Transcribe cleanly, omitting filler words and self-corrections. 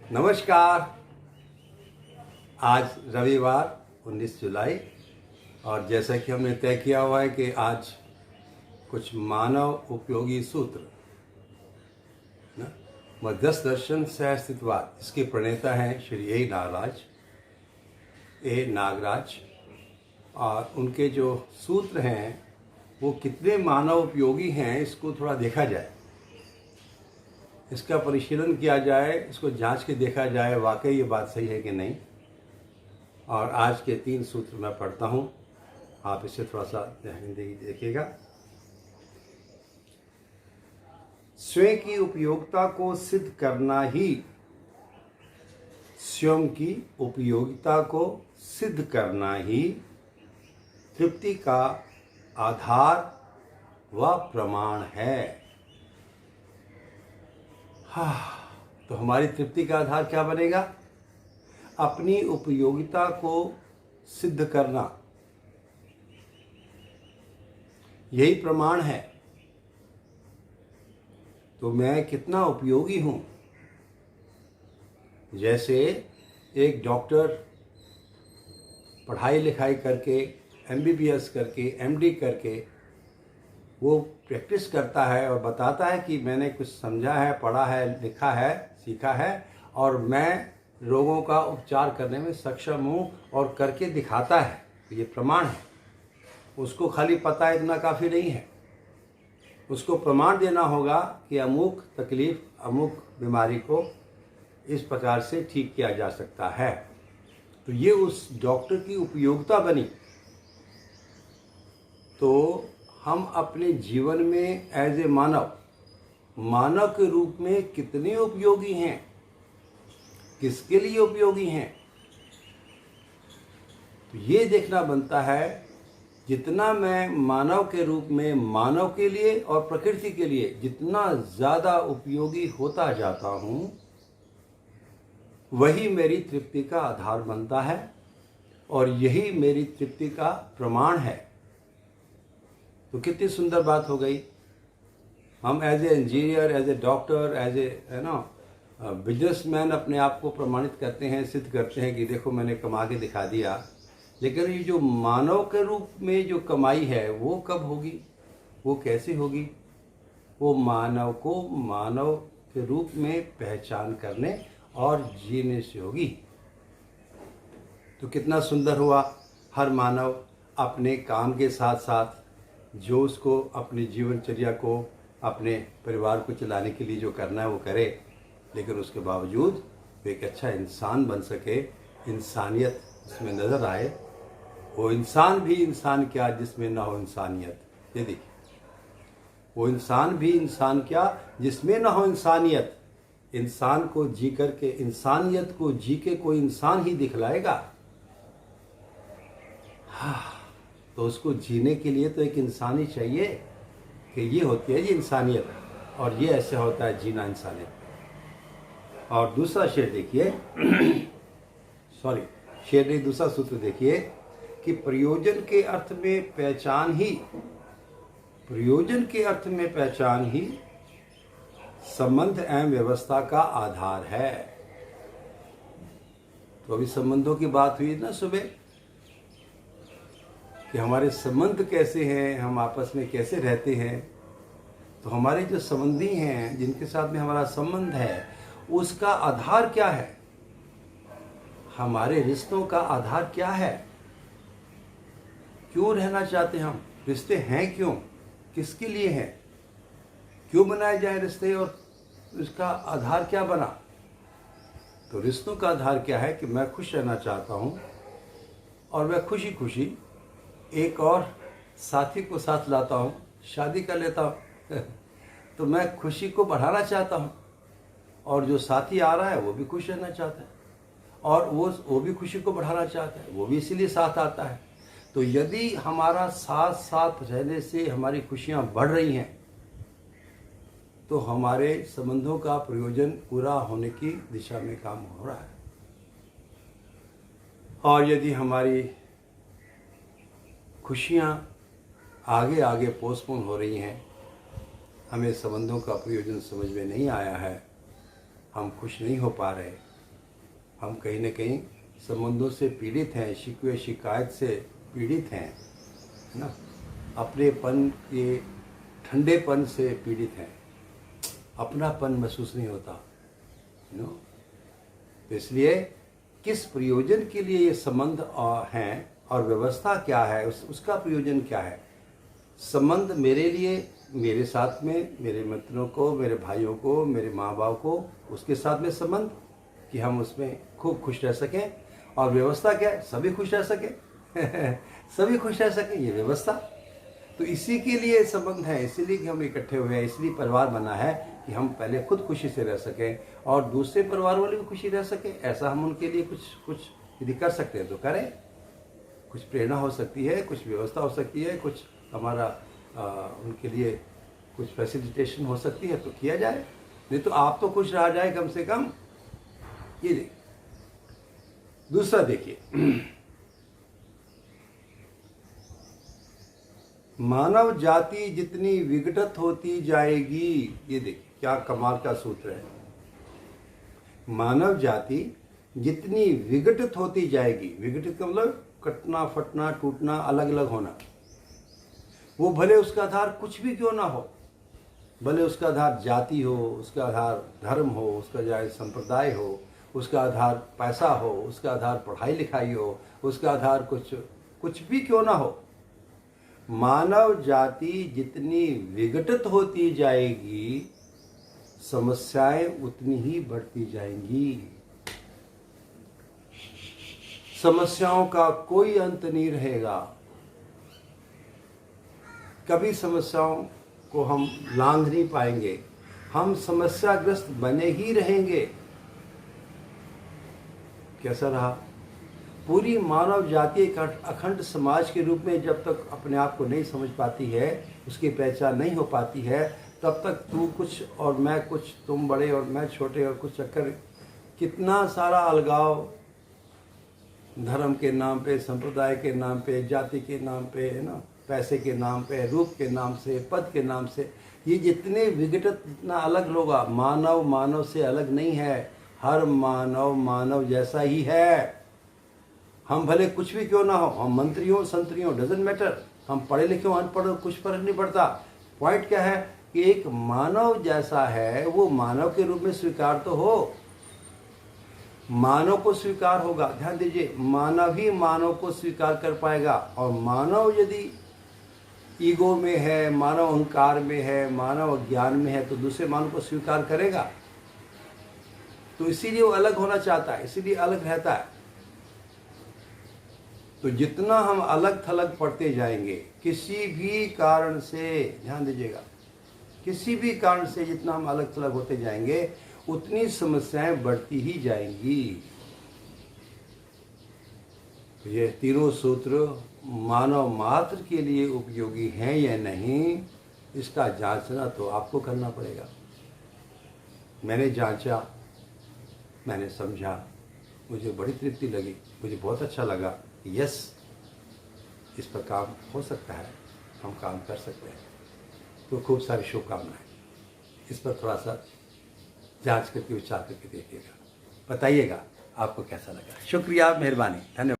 नमस्कार। आज रविवार 19 जुलाई और जैसा कि हमने तय किया हुआ है कि आज कुछ मानव उपयोगी सूत्र ना मध्यस्थ दर्शन से अस्तित्ववाद, इसके प्रणेता हैं श्री ए नागराज और उनके जो सूत्र हैं वो कितने मानव उपयोगी हैं इसको थोड़ा देखा जाए, इसका परिशीलन किया जाए, इसको जांच के देखा जाए वाकई ये बात सही है कि नहीं। और आज के 3 सूत्र मैं पढ़ता हूँ, आप इसे थोड़ा सा ध्यान देखिएगा। स्वयं की उपयोगिता को सिद्ध करना ही स्वयं की उपयोगिता को सिद्ध करना ही तृप्ति का आधार व प्रमाण है। तो हमारी तृप्ति का आधार क्या बनेगा? अपनी उपयोगिता को सिद्ध करना, यही प्रमाण है। तो मैं कितना उपयोगी हूं। जैसे एक डॉक्टर पढ़ाई लिखाई करके MBBS करके MD करके वो प्रैक्टिस करता है और बताता है कि मैंने कुछ समझा है, पढ़ा है, लिखा है, सीखा है और मैं रोगों का उपचार करने में सक्षम हूँ और करके दिखाता है। तो ये प्रमाण है। उसको खाली पता है इतना काफ़ी नहीं है, उसको प्रमाण देना होगा कि अमुक तकलीफ, अमुक बीमारी को इस प्रकार से ठीक किया जा सकता है। तो ये उस डॉक्टर की उपयोगिता बनी। तो हम अपने जीवन में एज ए मानव के रूप में कितने उपयोगी हैं, किसके लिए उपयोगी हैं, तो ये देखना बनता है। जितना मैं मानव के रूप में मानव के लिए और प्रकृति के लिए जितना ज़्यादा उपयोगी होता जाता हूँ, वही मेरी तृप्ति का आधार बनता है और यही मेरी तृप्ति का प्रमाण है। तो कितनी सुंदर बात हो गई। हम as a engineer, as a doctor, as a businessman अपने आप को प्रमाणित करते हैं, सिद्ध करते हैं कि देखो मैंने कमा के दिखा दिया। लेकिन ये जो मानव के रूप में जो कमाई है वो कब होगी, वो कैसे होगी? वो मानव को मानव के रूप में पहचान करने और जीने से होगी। तो कितना सुंदर हुआ। हर मानव अपने काम के साथ साथ जो उसको अपनी जीवनचर्या को, अपने परिवार को चलाने के लिए जो करना है वो करे, लेकिन उसके बावजूद वो एक अच्छा इंसान बन सके, इंसानियत उसमें नज़र आए। वो इंसान भी इंसान क्या जिसमें ना हो इंसानियत। ये देखिए, वो इंसान भी इंसान क्या जिसमें ना हो इंसानियत। इंसान को जी करके, इंसानियत को जी के कोई इंसान ही दिखलाएगा। तो उसको जीने के लिए तो एक इंसान ही चाहिए कि ये होती है ये इंसानियत और ये ऐसे होता है जीना इंसानियत। और दूसरा शेर देखिए दूसरा सूत्र देखिए कि प्रयोजन के अर्थ में पहचान ही संबंध एवं व्यवस्था का आधार है। तो अभी संबंधों की बात हुई ना सुबह कि हमारे संबंध कैसे हैं, हम आपस में कैसे रहते हैं। तो हमारे जो संबंधी हैं, जिनके साथ में हमारा संबंध है, उसका आधार क्या है? हमारे रिश्तों का आधार क्या है? क्यों रहना चाहते हम? रिश्ते हैं क्यों, किसके लिए हैं, क्यों बनाए जाए रिश्ते और इसका आधार क्या बना? तो रिश्तों का आधार क्या है कि मैं खुश रहना चाहता हूँ और मैं खुशी खुशी एक और साथी को साथ लाता हूँ, शादी कर लेता हूँ तो मैं खुशी को बढ़ाना चाहता हूँ और जो साथी आ रहा है वो भी खुश रहना चाहता है और वो भी खुशी को बढ़ाना चाहता है, वो भी इसीलिए साथ आता है। तो यदि हमारा साथ साथ रहने से हमारी खुशियाँ बढ़ रही हैं तो हमारे संबंधों का प्रयोजन पूरा होने की दिशा में काम हो रहा है। और यदि हमारी खुशियाँ आगे आगे पोस्टपोन हो रही हैं, हमें संबंधों का प्रयोजन समझ में नहीं आया है, हम खुश नहीं हो पा रहे, हम कहीं न कहीं संबंधों से पीड़ित हैं, शिकवे शिकायत से पीड़ित हैं, है ना, अपनेपन के ठंडेपन से पीड़ित हैं, अपनापन महसूस नहीं होता, नो। तो इसलिए किस प्रयोजन के लिए ये संबंध हैं और व्यवस्था क्या है, उसका प्रयोजन क्या है। संबंध मेरे लिए, मेरे साथ में, मेरे मित्रों को, मेरे भाइयों को, मेरे माँ बाप को, उसके साथ में संबंध कि हम उसमें खूब खुश रह सकें। और व्यवस्था क्या है, सभी खुश रह सकें सभी खुश रह सकें, ये व्यवस्था। तो इसी के लिए संबंध है, इसीलिए कि हम इकट्ठे हुए हैं, इसलिए परिवार बना है कि हम पहले खुद खुशी से रह सकें और दूसरे परिवार वाले भी खुशी रह सकें। ऐसा हम उनके लिए कुछ यदि कर सकते हैं तो करें। कुछ प्रेरणा हो सकती है, कुछ व्यवस्था हो सकती है, कुछ हमारा उनके लिए कुछ फैसिलिटेशन हो सकती है तो किया जाए। नहीं तो आप तो खुश रहा जाए कम से कम। ये देखिए, दूसरा देखिए, मानव जाति जितनी विघटित होती जाएगी, ये देखिए क्या कमाल का सूत्र है। मानव जाति जितनी विघटित होती जाएगी, विघटित का मतलब कटना, फटना, टूटना, अलग अलग होना, वो भले उसका आधार कुछ भी क्यों ना हो, भले उसका आधार जाति हो, उसका आधार धर्म हो, उसका आधार संप्रदाय हो, उसका आधार पैसा हो, उसका आधार पढ़ाई लिखाई हो, उसका आधार कुछ भी क्यों ना हो, मानव जाति जितनी विघटित होती जाएगी, समस्याएं उतनी ही बढ़ती जाएंगी। समस्याओं का कोई अंत नहीं रहेगा। कभी समस्याओं को हम लांघ नहीं पाएंगे, हम समस्याग्रस्त बने ही रहेंगे। कैसा रहा? पूरी मानव जाति एक अखंड समाज के रूप में जब तक अपने आप को नहीं समझ पाती है, उसकी पहचान नहीं हो पाती है, तब तक तू कुछ और मैं कुछ, तुम बड़े और मैं छोटे और कुछ चक्कर, कितना सारा अलगाव धर्म के नाम पे, संप्रदाय के नाम पे, जाति के नाम पे, है ना, पैसे के नाम पे, रूप के नाम से, पद के नाम से, ये जितने विघटित, जितना अलग लोग, मानव मानव से अलग नहीं है। हर मानव मानव जैसा ही है। हम भले कुछ भी क्यों ना हो, हम मंत्री हो, संतरी हो, डजंट मैटर, हम पढ़े लिखे हो, अनपढ़ हो, कुछ फर्क नहीं पड़ता। पॉइंट क्या है कि एक मानव जैसा है, वो मानव के रूप में स्वीकार तो हो, मानव को स्वीकार होगा। ध्यान दीजिए, मानव ही मानव को स्वीकार कर पाएगा। और मानव यदि ईगो में है, मानव अहंकार में है, मानव अज्ञान में है, तो दूसरे मानव को स्वीकार करेगा। तो इसीलिए वो अलग होना चाहता है, इसीलिए अलग रहता है। तो जितना हम अलग थलग पड़ते जाएंगे, किसी भी कारण से, ध्यान दीजिएगा, किसी भी कारण से जितना हम अलग थलग होते जाएंगे, उतनी समस्याएं बढ़ती ही जाएंगी। तो ये तीनों सूत्र मानव मात्र के लिए उपयोगी हैं या नहीं, इसका जांचना तो आपको करना पड़ेगा। मैंने जांचा, मैंने समझा, मुझे बड़ी तृप्ति लगी, मुझे बहुत अच्छा लगा। यस, इस पर काम हो सकता है, हम काम कर सकते हैं। तो खूब सारी शुभकामनाएं। इस पर थोड़ा सा जांच करके, विचार करके देखिएगा, बताइएगा आपको कैसा लगा। शुक्रिया, मेहरबानी, धन्यवाद।